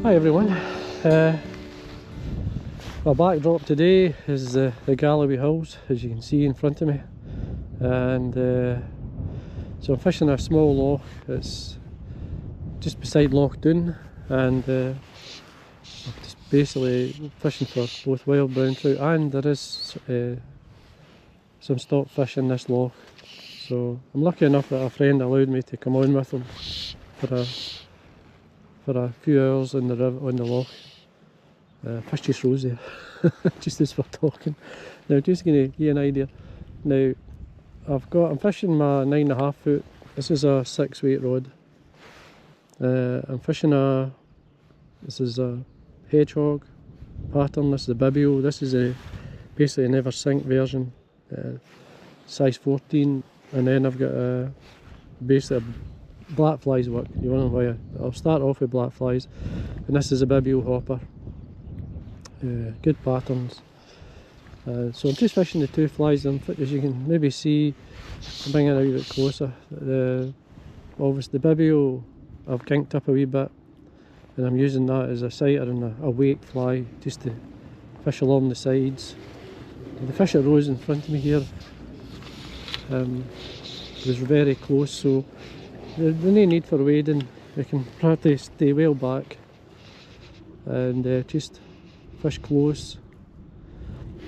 Hi everyone. My backdrop today is the Galloway Hills, as you can see in front of me, and so I'm fishing a small loch. It's just beside Loch, and I'm just basically fishing for both wild brown trout, and there is some stock fish in this loch. So I'm lucky enough that a friend allowed me to come on with him for a few hours on the river, on the loch. Fish just rose there, just as we're talking. Now, just going to give you an idea. Now, I'm fishing my 9.5 foot. This is a 6-weight rod. I'm fishing this is a hedgehog pattern. This is a Bibio. This is basically a never sink version, size 14. And then I've got basically black flies work. You wonder why I'll start off with black flies, and this is a Bibio hopper. Good patterns. So I'm just fishing the two flies, and as you can maybe see, I'm bringing it a wee bit closer. Obviously the Bibio I've kinked up a wee bit, and I'm using that as a sighter and a wake fly just to fish along the sides. The fish that rose in front of me here was very close, so there's no need for wading. You can practically stay well back and just fish close.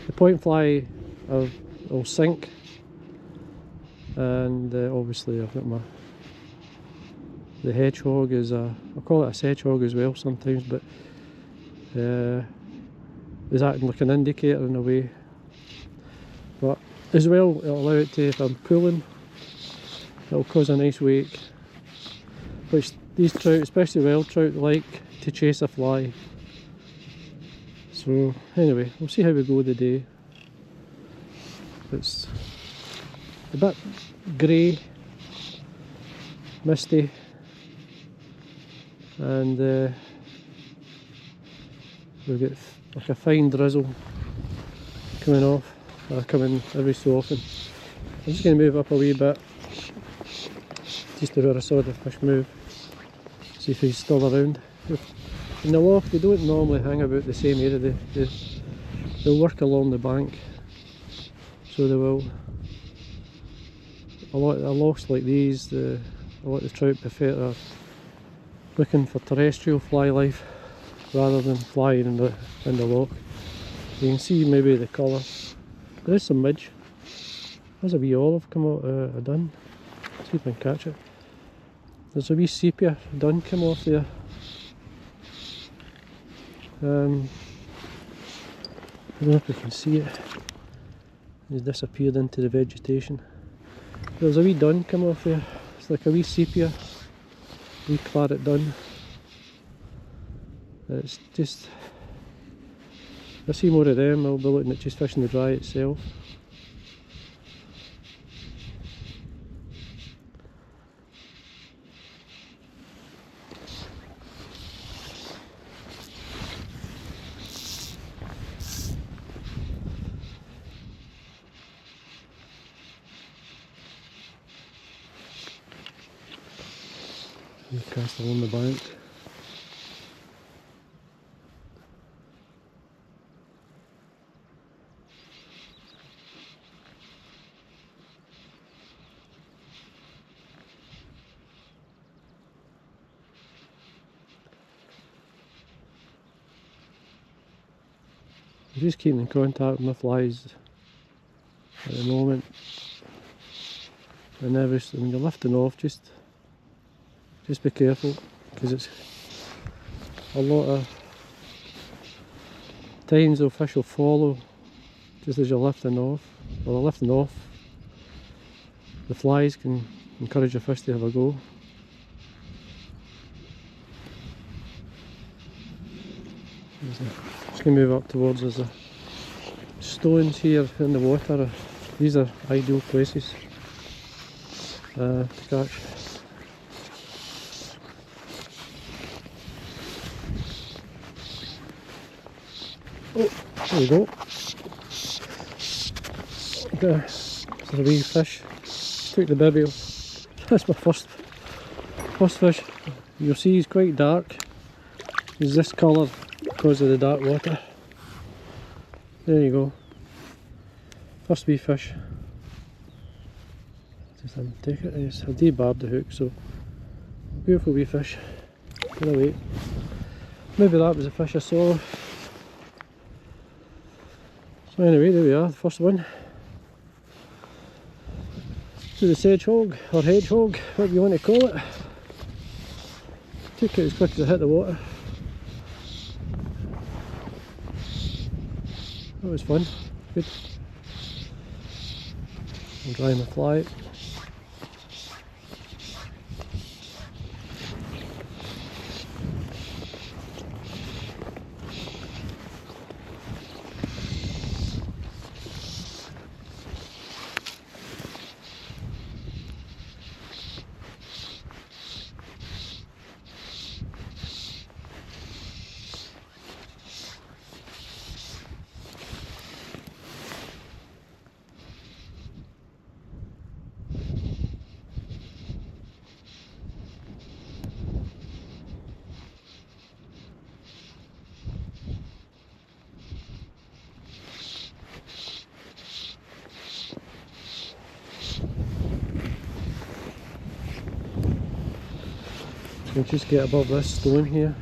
The point fly will sink, and obviously I've got the hedgehog is I call it a hedgehog as well sometimes, but is acting like an indicator in a way. But as well, it'll allow it to, if I'm pulling, it'll cause a nice wake, which these trout, especially wild trout, like to chase a fly. So anyway, we'll see how we go today. It's a bit grey, misty, and we've got like a fine drizzle coming off, coming every so often. I'm just going to move up a wee bit, just to where I saw the fish move, see if he's still around. In the loch, they don't normally hang about the same area. They'll work along the bank, so they will. A lot of lochs like these, a lot of trout prefer looking for terrestrial fly life rather than flying in the loch. You can see maybe the colour. There is some midge. There's a wee olive come out a dun. See if I can catch it. There's a wee sepia dun come off there. I don't know if you can see it. It's disappeared into the vegetation. There's a wee dun come off there. It's like a wee sepia, wee claret dun. It's just, if I see more of them, I'll be looking at just fishing the dry itself. You cast along the bank. I'm just keeping in contact with my flies at the moment, and when you're lifting off, just be careful, because it's a lot of times the fish will follow just as you're lifting off. While they're lifting off, the flies can encourage the fish to have a go. Just going to move up towards us. Stones here in the water, these are ideal places to catch. Oh, there we go. There's a wee fish. Just took the Bibio. That's my first fish. You'll see he's quite dark. is this colour because of the dark water. There you go. First wee fish. Just take it. Yes, I debarbed the hook, so beautiful wee fish. Gonna wait. Maybe that was the fish I saw. So anyway, there we are, the first one. To the sedgehog, or hedgehog, whatever you want to call it. Took it as quick as I hit the water. That was fun, good. I'll dry my fly. We'll just get above this stone here.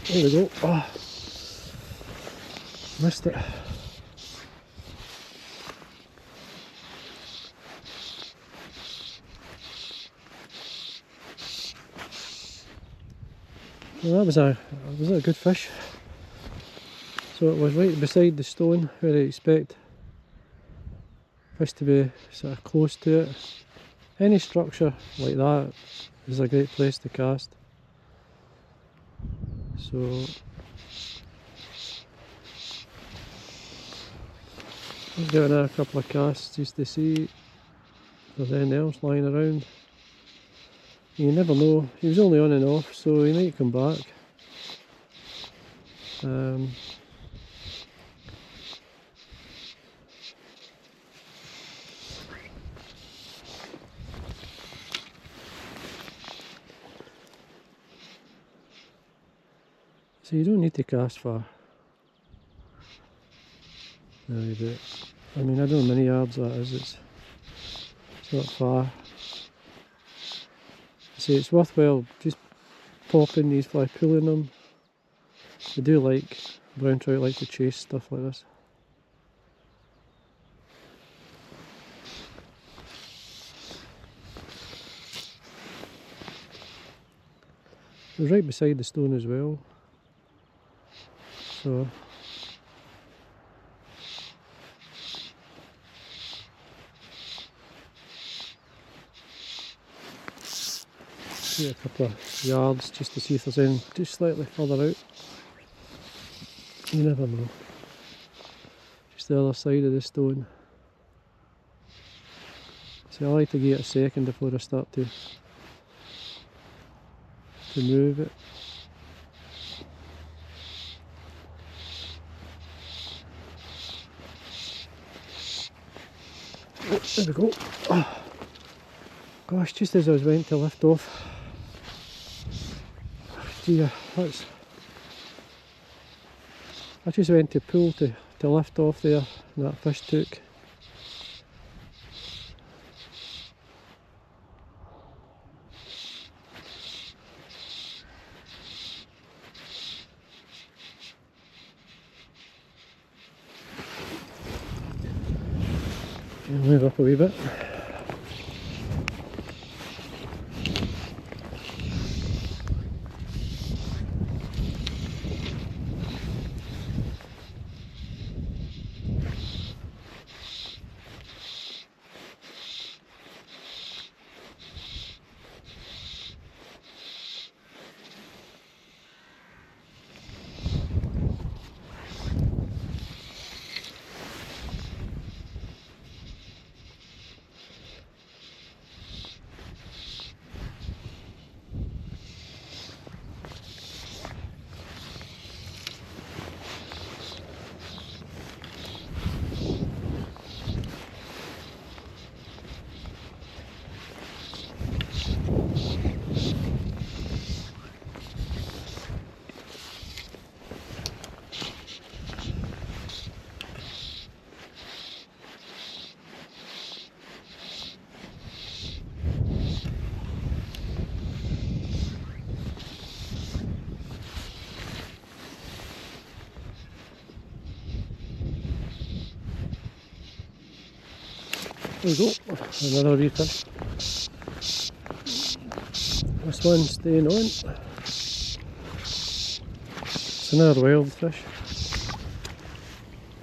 There we go. Oh, missed it. Well, that was a good fish. So it was right beside the stone where I expect fish to be sort of close to it. Any structure like that is a great place to cast. So let's give it a couple of casts just to see if there's anything else lying around. You never know, he was only on and off, so he might come back. So you don't need to cast far. Really, but I mean, I don't know how many yards that is. It's not far. See, it's worthwhile just popping these fly, pulling them. They do like, brown trout like to chase stuff like this. It was right beside the stone as well. So a couple of yards just to see if there's any just slightly further out. You never know. Just the other side of the stone. See, I like to give it a second before I start to move it. There we go. Oh, gosh, just as I was waiting to lift off. Dear, that's... I just went to pull to lift off there, and that fish took. Move up a wee bit. There we go, another wee fish. This one's staying on. It's another wild fish.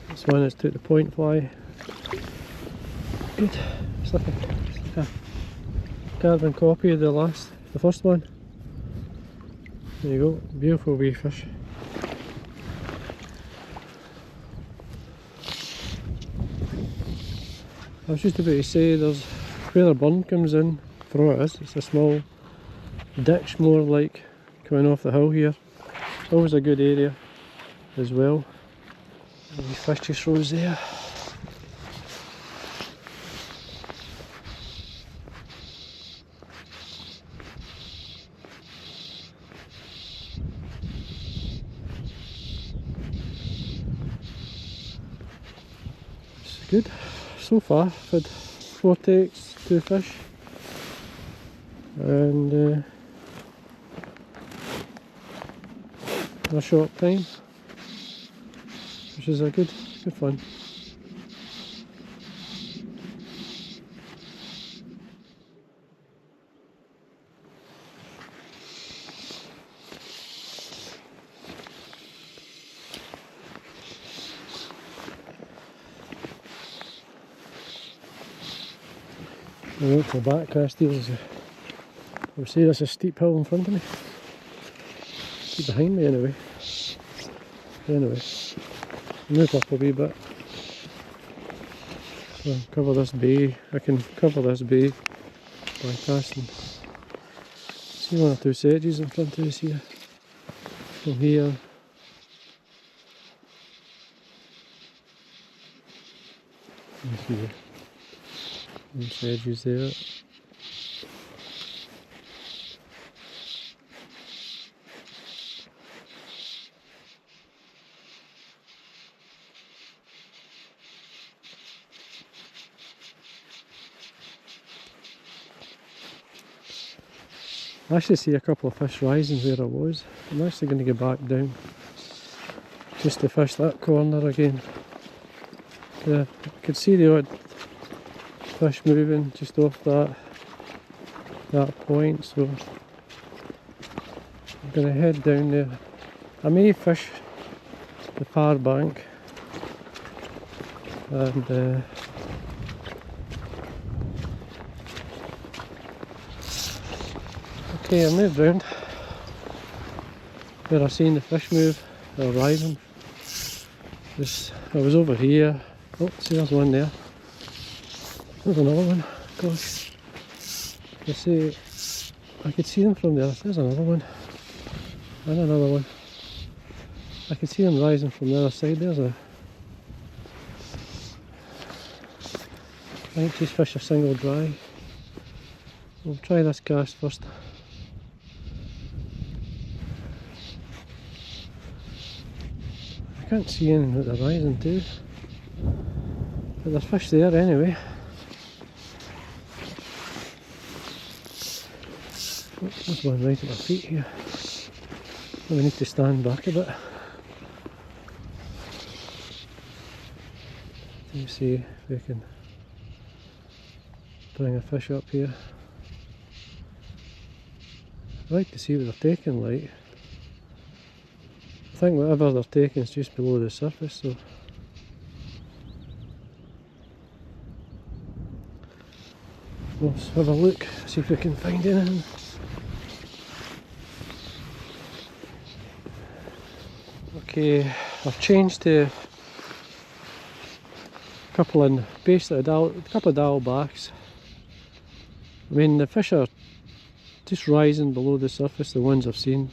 This one has took the point fly. Good. It's like a carbon copy of the first one. There you go, beautiful wee fish. I was just about to say, there's where the burn comes in from it is. It's a small ditch, more like coming off the hill here. Always a good area as well. The wee fish just rose there. It's good. So far I've had 4 takes, 2 fish, and in a short time, which is a good fun. I won't go back past here. I would say there's a steep hill in front of me. Steep behind me anyway. Anyway, move up a wee bit. So cover this bay. I can cover this bay by casting. See 1 or 2 sedges in front of us here. From here. Here. Some sedges there. I actually see a couple of fish rising where I was. I'm actually going to go back down just to fish that corner again. I could see the odd fish moving just off that point, so I'm going to head down there. I may fish the far bank and okay, I moved round where I seen the fish move, they're rising. I was over here. Oh, see, there's one there. There's another one. Gosh. You see, I could see them from there. There's another one. And another one. I could see them rising from the other side. There's a... I might just fish a single dry. We'll try this cast first. I can't see anything that they're rising to. But there's fish there anyway. Oh, there's one right at my feet here. We need to stand back a bit. Let's see if we can bring a fish up here. I'd like to see what they're taking like. I think whatever they're taking is just below the surface, so let's have a look, see if we can find anything. Okay, I've changed to a couple of Diawl-Bachs. I mean, the fish are just rising below the surface, the ones I've seen.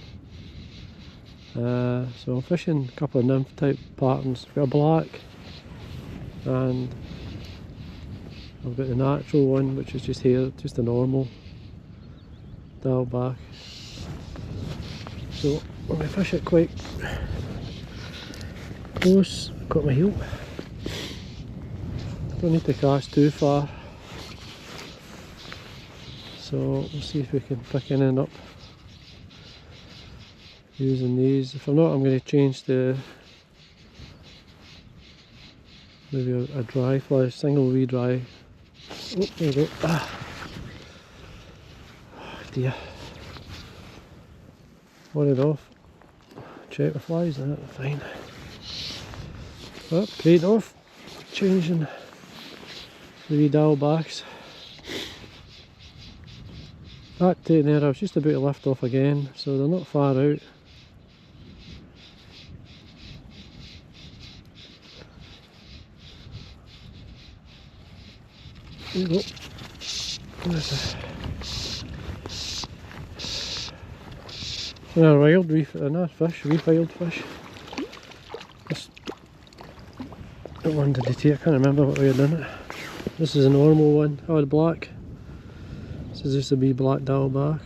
So I'm fishing a couple of nymph type patterns. I've got a black and I've got the natural one, which is just here, just a normal Diawl-Bach. So when I fish it quite close, got my heel. Don't need to cast too far. So we'll see if we can pick anything up using these. If I'm not, I'm going to change to maybe a dry fly, single wee dry Oh, there you go. Ah. Oh dear. Warded off. Check the flies, that's fine. Up, crate off. Changing the wee Diawl-Bachs. That two there, I was just about to lift off again, so they're not far out. There you go. There's another wild another fish, refiled fish. This, what one did they take? I can't remember what we had done it. This is a normal one. Oh, the black. This is just a wee black Diawl-Bach.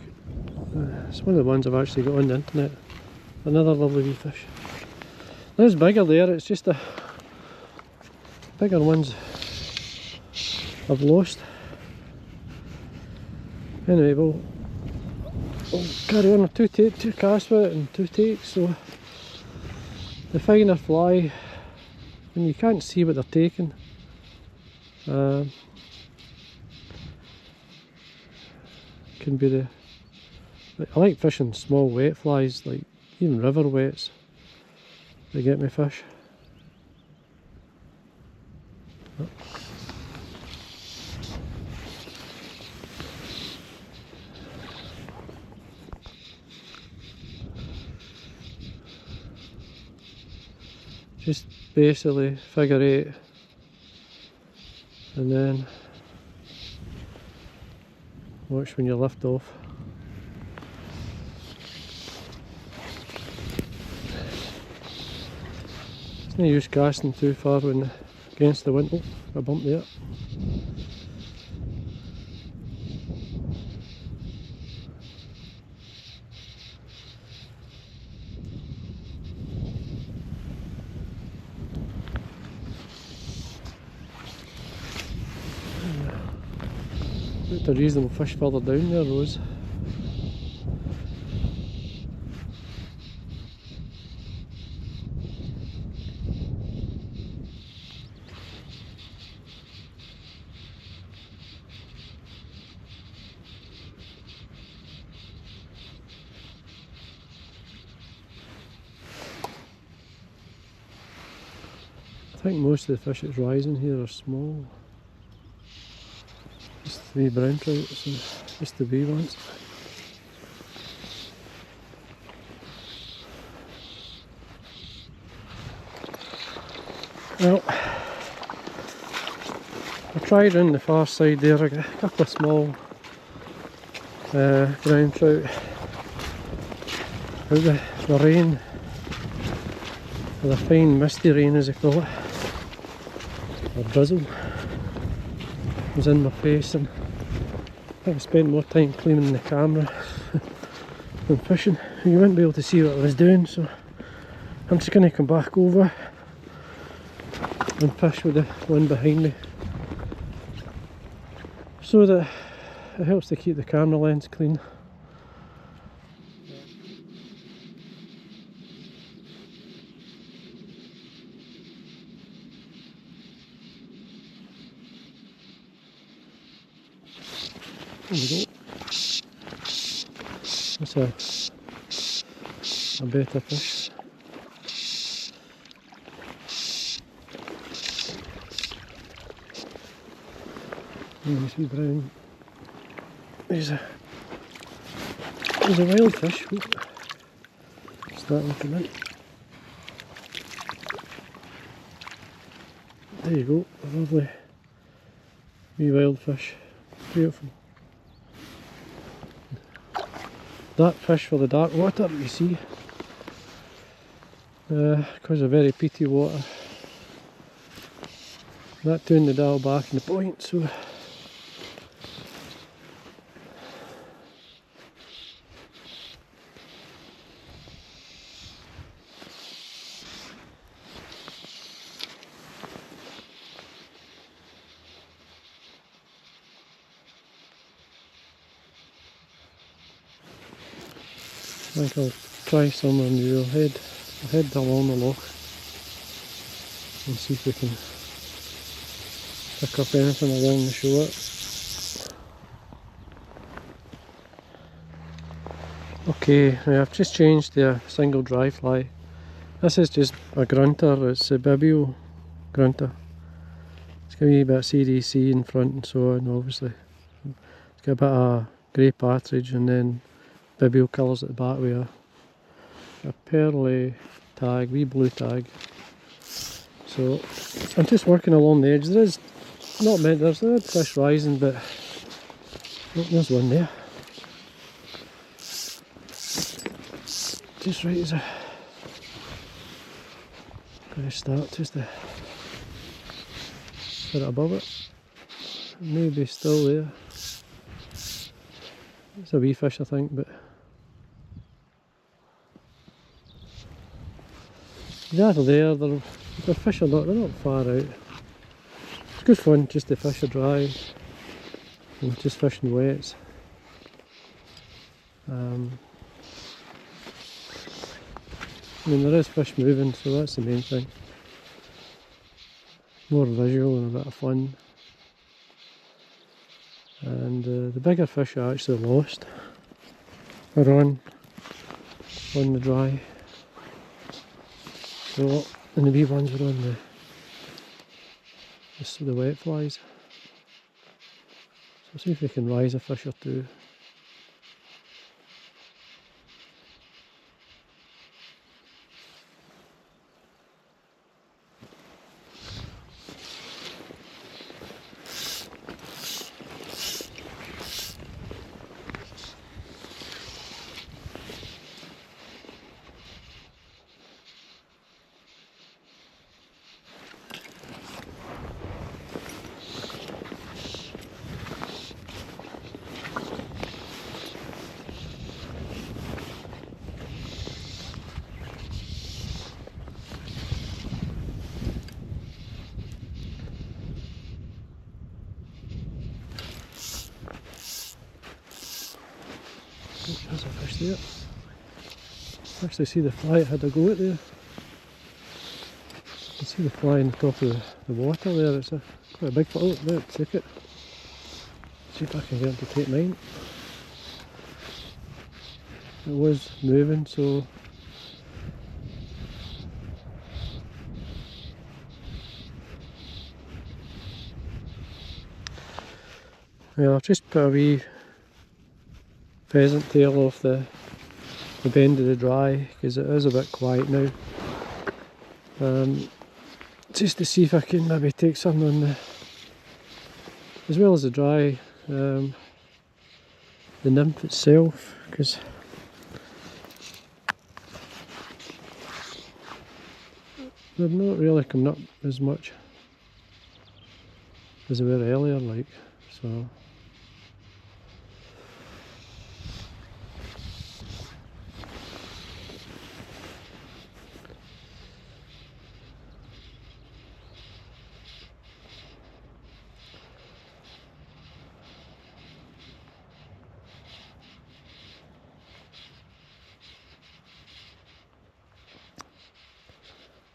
It's one of the ones I've actually got on the internet. Another lovely wee fish. There's bigger there, it's just the bigger ones I've lost. Anyway, we'll carry on with two casts with it and 2 takes, so the finer fly, when you can't see what they're taking, can be the... I like fishing small wet flies, like even river wets, they get me fish. Just basically figure 8 and then watch when you lift off. It's no use casting too far when against the wind. Oh, a bump there. Looked a reasonable fish further down there, Rose. I think most of the fish that's rising here are small. Just 3 brown trouts and just the wee ones. Well, I tried on the far side there, I got a couple of small brown trout out the rain, or the fine misty rain as they call it, or drizzle, was in my face, and I think I spent more time cleaning the camera than fishing. You wouldn't be able to see what I was doing, so I'm just going to come back over and fish with the one behind me, so that it helps to keep the camera lens clean. There we go. That's a better fish. Nice wee brown. There's a wild fish. Starting to come in. There you go, a lovely wee wild fish. Beautiful. That fish for the dark water, you see, because of very peaty water. That doing the Diawl-Bach in the point, so I think I'll try some on the head along the loch and see if we can pick up anything along the shore. Okay, now I've just changed to a single dry fly. This is just a grunter, it's a Bibio grunter. It's got a wee bit of CDC in front and so on, obviously. It's got a bit of grey partridge and then Bibio colours at the back with a pearly tag, wee blue tag. So I'm just working along the edge. There is not many, there's a fish rising, but oh, there's one there. Just right as I going to start, just to put it above it. Maybe still there. It's a wee fish, I think, but they're there. They're fish or not. They're not far out. It's good fun just to fish a dry and just fishing wets. I mean, there is fish moving, so that's the main thing. More visual and a bit of fun. And the bigger fish are actually lost. Are on the dry. So, and the wee ones were on the wet flies. So see if we can rise a fish or two. There's a fish there. Actually see the fly, it had a go at there. You can see the fly on the top of the water there. It's quite a big fly. Oh, there, it took it. See if I can get him to take mine. It was moving, so well, I've just put a wee pheasant tail off the bend of the dry because it is a bit quiet now. Just to see if I can maybe take some on the, as well as the dry, the nymph itself, because they've not really coming up as much as they were earlier, like, so.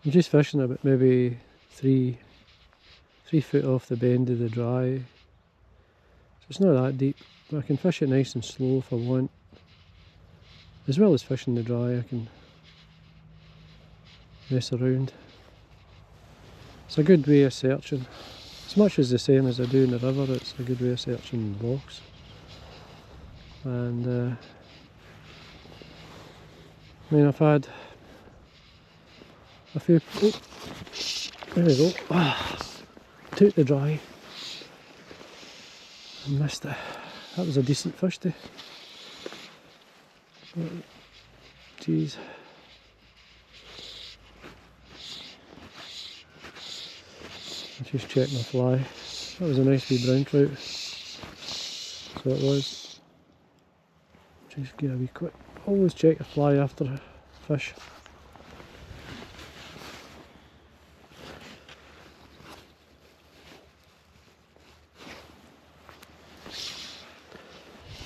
I'm just fishing about maybe 3 foot off the bend of the dry, so it's not that deep, but I can fish it nice and slow if I want. As well as fishing the dry, I can mess around. It's a good way of searching. As much as the same as I do in the river, it's a good way of searching the lochs. And I mean, I've had a few, oh, there we go, took the dry and missed it. That was a decent fish too. Jeez. Let's just check my fly. That was a nice wee brown trout. So it was. Just get a wee quick. Always check a fly after a fish.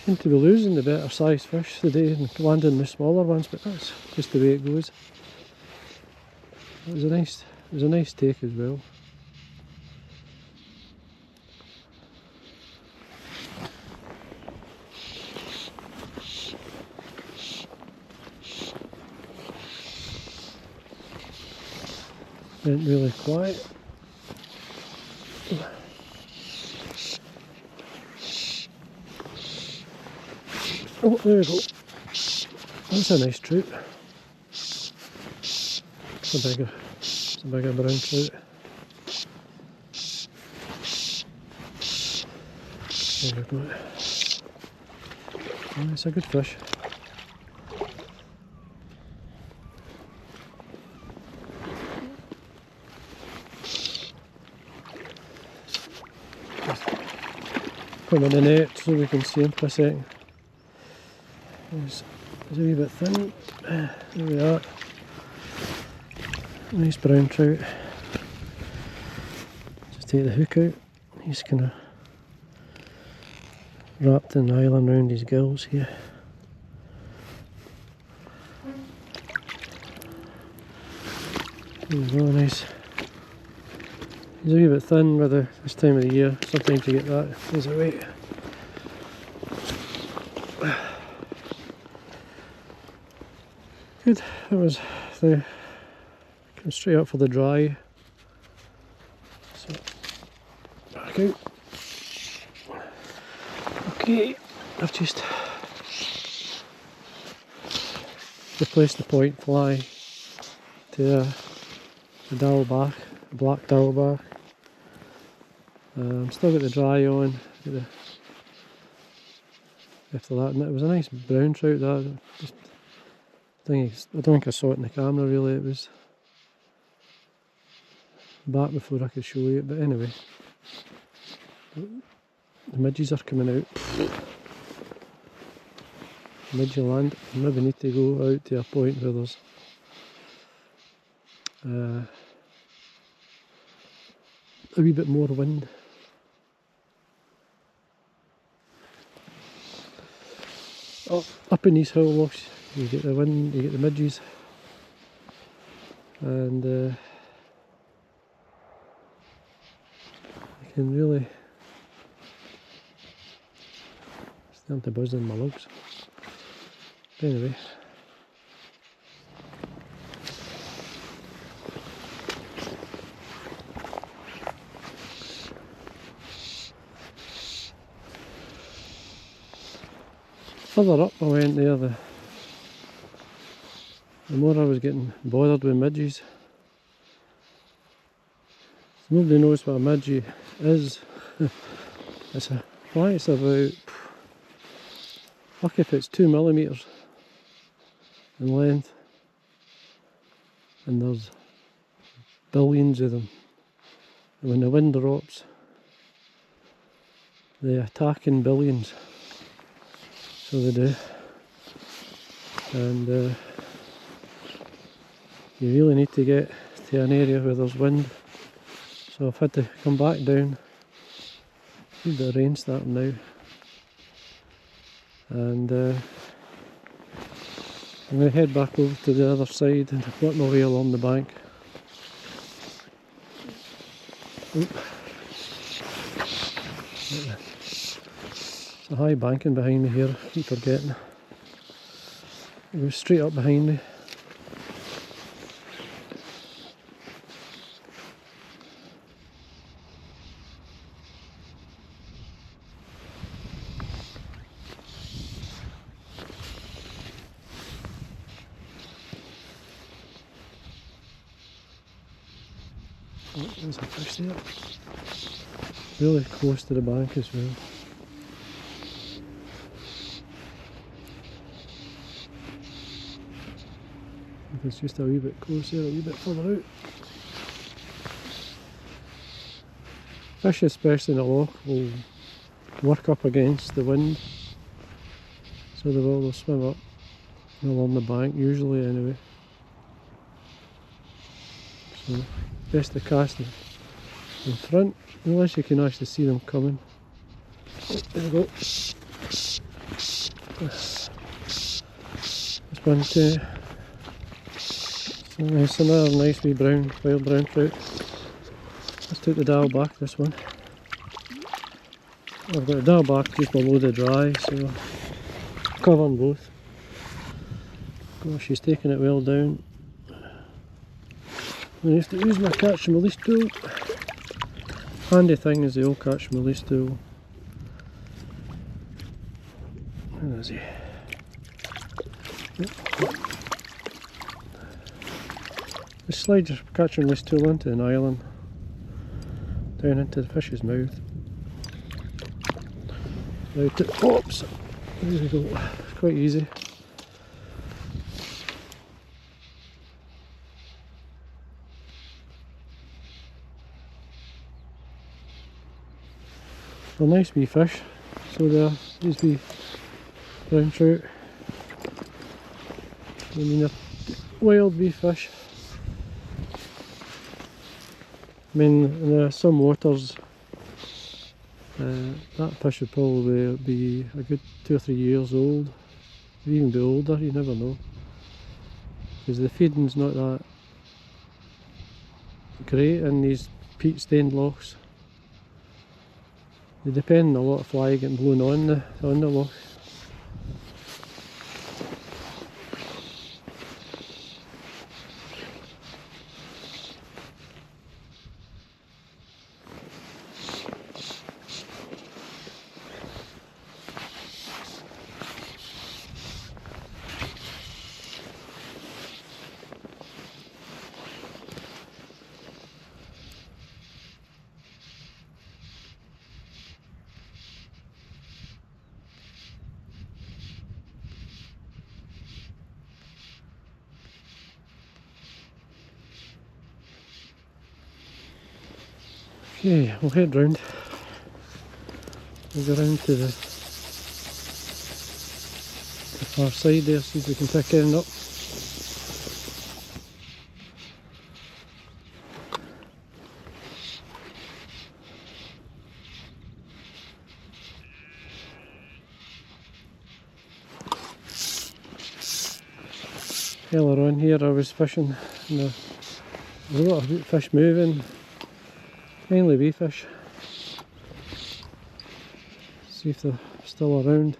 Seem to be losing the better sized fish today and landing the smaller ones, but that's just the way it goes. It was a nice take as well. went really quiet. Oh, there we go. That's a nice trout. It's a bigger brown trout. There we go. Oh, it's a good fish. Put him in the net so we can see him for a second. He's a wee bit thin. There we are. Nice brown trout. Just take the hook out. He's kind of wrapped in nylon around his gills here. There we go, nice. He's a wee bit thin by this time of the year. Sometimes you get that. There's a weight. Good. That was the came straight up for the dry. So back out. Okay, I've just replaced the point fly to the Diawl-Bach, black Diawl-Bach. Still got the dry on. After that, and it was a nice brown trout. That I don't think I saw it in the camera really. It was back before I could show you it. But anyway, the midges are coming out. Midge land. I maybe need to go out to a point where there's a wee bit more wind. Oh, up in these hill lochs you get the wind, you get the midges, and you can really start to buzz in my lugs. But anyway, further up I went there, the more I was getting bothered with midges. Nobody knows what a midge is. It's a fly, it's about, look if it's 2mm in length, and there's billions of them. And when the wind drops, they attack in billions. So they do, and you really need to get to an area where there's wind. So I've had to come back down. A bit of rain starting now, and I'm going to head back over to the other side and work my way along the bank. Oop. There's a high banking behind me here, I keep forgetting. It goes straight up behind me. Oh, there's a fish there. Really close to the bank as well. If it's just a wee bit closer, a wee bit further out. Fish, especially in the loch, will work up against the wind, so they'll swim up along the bank, usually anyway. So best to cast in front, unless you can actually see them coming. Oh, there we go. This one too. So nice, another nice wee brown, wild brown trout. Let's take the Diawl-Bach, this one. I've got the Diawl-Bach just below the dry, so covering both. Gosh, she's taking it well down. I used to use my catch and release tool. Handy thing is the old catch and release tool. Where is he? Just slide your catch and release tool into an island, down into the fish's mouth. Out it pops. There we go. It's quite easy. They're nice wee fish. So these wee brown trout. I mean, they're wild wee fish. I mean, in some waters, that fish would probably be a good 2 or 3 years old. Could even be older, you never know. Because the feeding's not that great in these peat stained lochs. They depend on a lot of fly getting blown on the loch. Okay, we'll head round. We'll go round to the far side there, see if we can pick anything up. Earlier on here I was fishing and there was a lot of fish moving. Mainly wee fish. See if they're still around.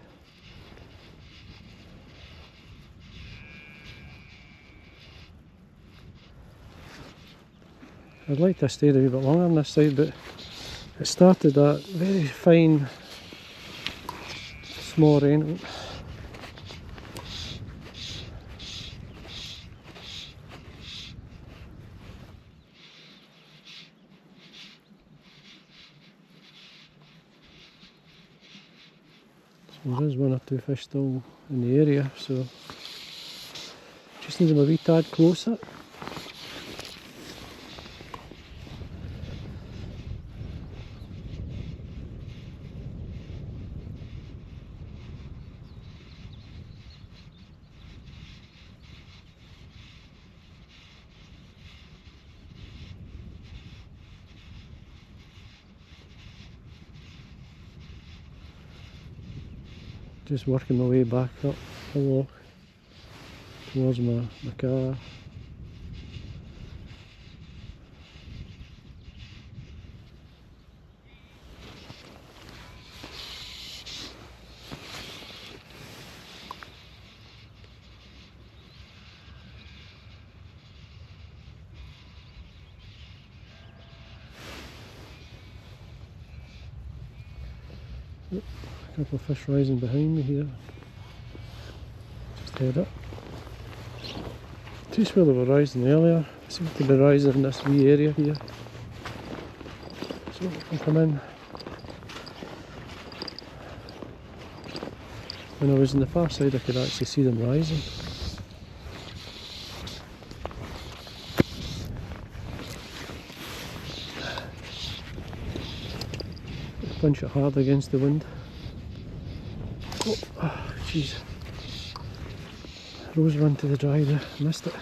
I'd like to stay a wee bit longer on this side, but it started that very fine small rain. There is 1 or 2 fish still in the area, so just need them a wee tad closer. Just working my way back up the loch towards my car. A couple of fish rising behind me here. Just head up. Just where they were rising earlier, they seem to be rising in this wee area here. So we can come in. When I was on the far side I could actually see them rising. Punch it hard against the wind. Oh, jeez. Rose run to the dry there, missed it.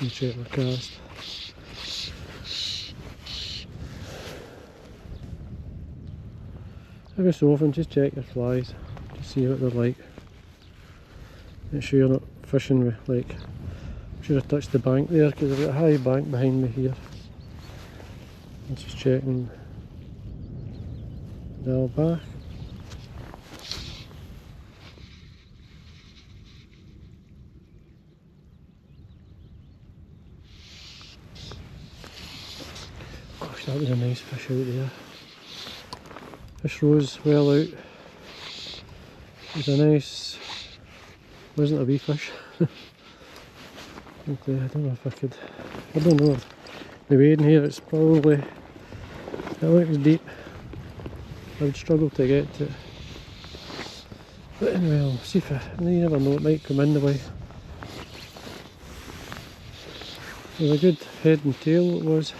and check my cast. Every so often just check your flies, just see what they're like. Make sure you're not fishing with, like, I'm sure I touched the bank there because I've got a high bank behind me here. I'm just checking Diawl-Bach. Gosh, that was a nice fish out there. Fish rose well out. It was a nice, wasn't a wee fish. Okay, I don't know if I could, I don't know. The weight in here, it's probably, it looks deep. I would struggle to get to it. But anyway, I'll see if you never know, it might come in the way. It was a good head and tail it was.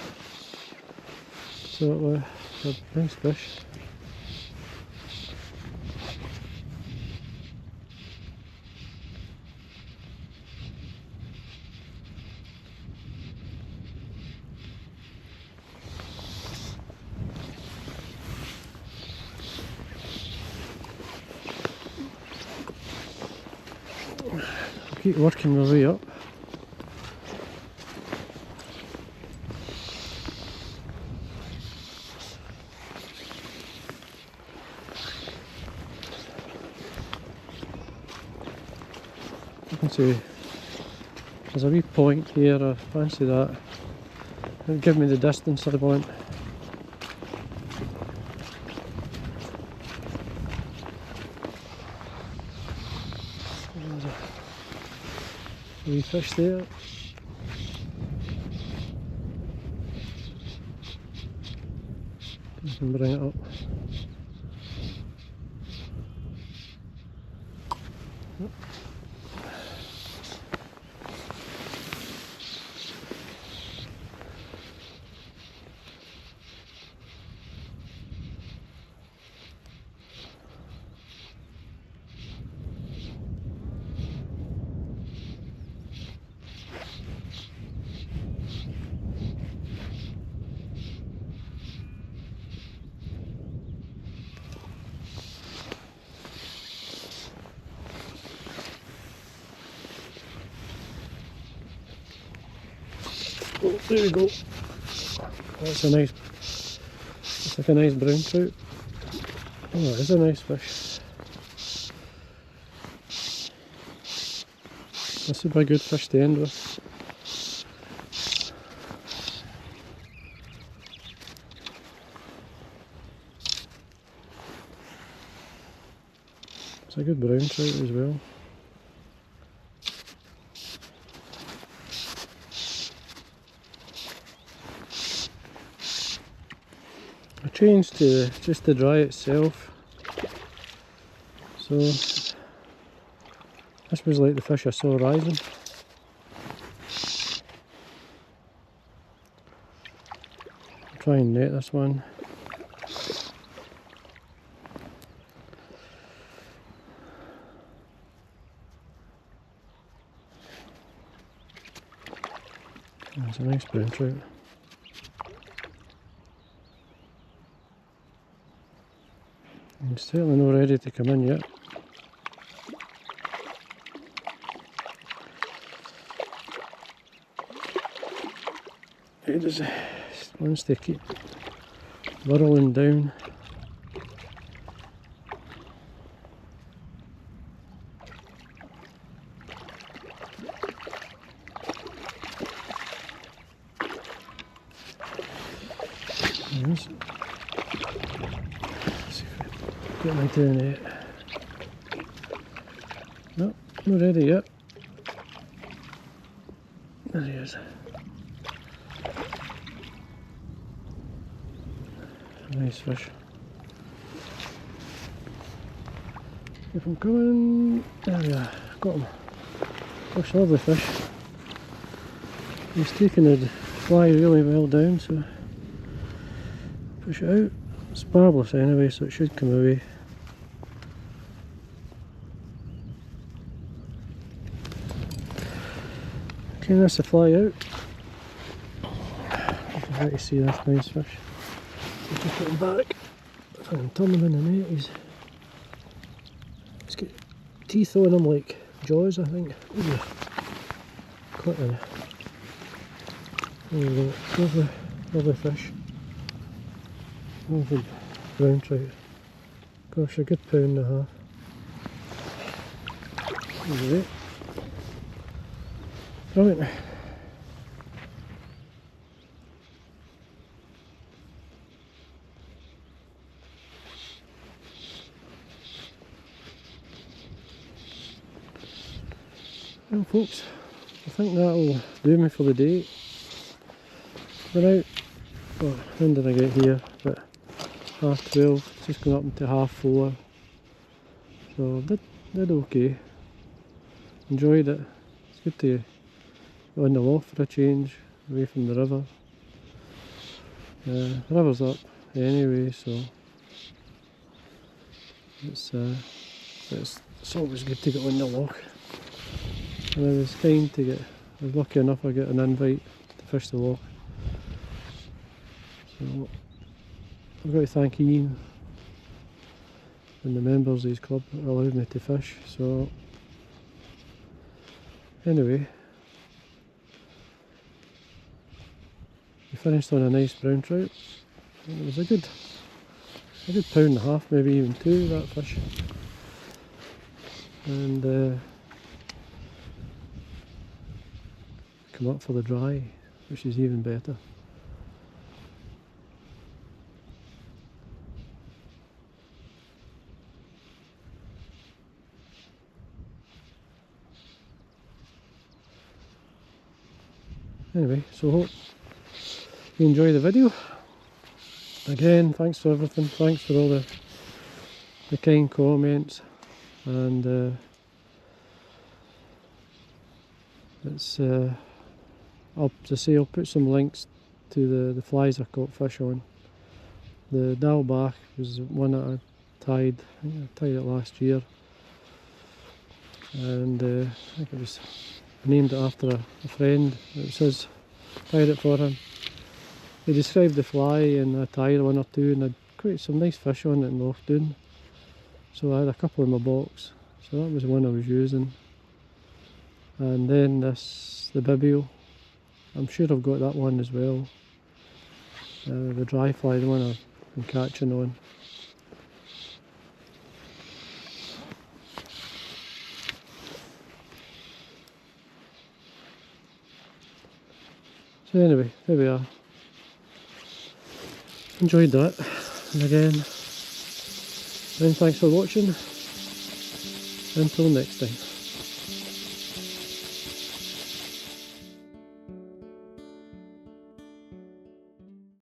So it was a nice fish. Keep working my way up. You can see there's a wee point here, I fancy that. It'll give me the distance I want. There's a wee fish there. You can bring it up. Oh, there we go. That's a nice, it's like a nice brown trout. Oh, it is a nice fish. This would be a good fish to end with. It's a good brown trout as well. I changed to just the dry itself, so this was like the fish I saw rising. I'll try and net this one. There's a nice brown trout. I'm certainly not ready to come in yet. It just wants to keep whirling down. Yes. Get my down it. No, not ready yet. There he is. Nice fish. Keep him coming. There we are. Got him. Gosh, lovely fish. He's taking the fly really well down, so push it out. It's barbless anyway, so it should come away. Okay, that's the fly out. I'd like to see this nice fish. Just put him back. If I can turn him in the net, he's got teeth on him like jaws, I think. Ooh, quite a there we go. Lovely, lovely fish. Lovely brown trout. Gosh, a good pound and a half. There. Brilliant. Well folks, I think that'll do me for the day. We're out, well, when did I get here? About 12:30, just going up into 4:30. So did okay. Enjoyed it. It's good to go on the Loch for a change, away from the river. The river's up anyway, so it's always good to get on the Loch. And I was I was lucky enough I got an invite to fish the Loch. So I've got to thank Ian and the members of his club that allowed me to fish. So anyway, we finished on a nice brown trout. It was a good pound and a half, maybe even 2, that fish. And come up for the dry, which is even better. Anyway, so hope you enjoy the video. Again, thanks for everything, thanks for all the kind comments, and it's I'll put some links to the flies I caught fish on. The Diawl-Bach was one that I tied. I think I tied it last year, and I think it was named it after a friend. It was his, tied it for him. He described the fly and I tied one or two, and I'd quite some nice fish on it in Loch. So I had a couple in my box, so that was one I was using. And then the Bibio, I'm sure I've got that one as well. The dry fly, the one I've been catching on. So anyway, there we are. Enjoyed that. And again, thanks for watching. Until next time.